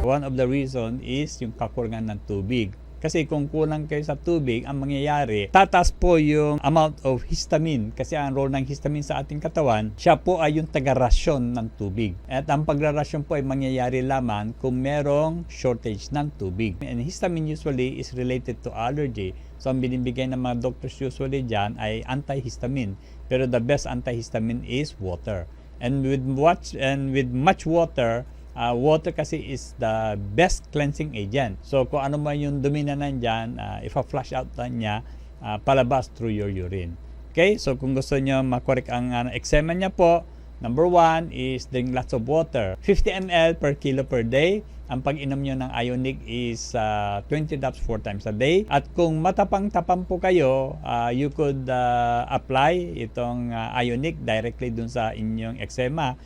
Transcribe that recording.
One of the reason is yung kakulangan ng tubig. Kasi kung kulang kayo sa tubig, ang mangyayari, tataas po yung amount of histamine. Kasi ang role ng histamine sa ating katawan, siya po ay yung taga-rasyon ng tubig. At ang pagrarasyon po ay mangyayari lamang kung merong shortage ng tubig. And histamine usually is related to allergy. So ang binibigay ng mga doctors usually dyan ay antihistamine. Pero the best antihistamine is water. And with much water, water kasi is the best cleansing agent. So kung ano man yung dumi na nandyan, if-flush out na niya, palabas through your urine. Okay, so kung gusto nyo makorek ang eczema niya po, number 1 is drink lots of water. 50 ml per kilo per day. Ang pag-inom nyo ng Ionic is 20 drops 4 times a day. At kung matapang-tapang po kayo, you could apply itong Ionic directly dun sa inyong eczema.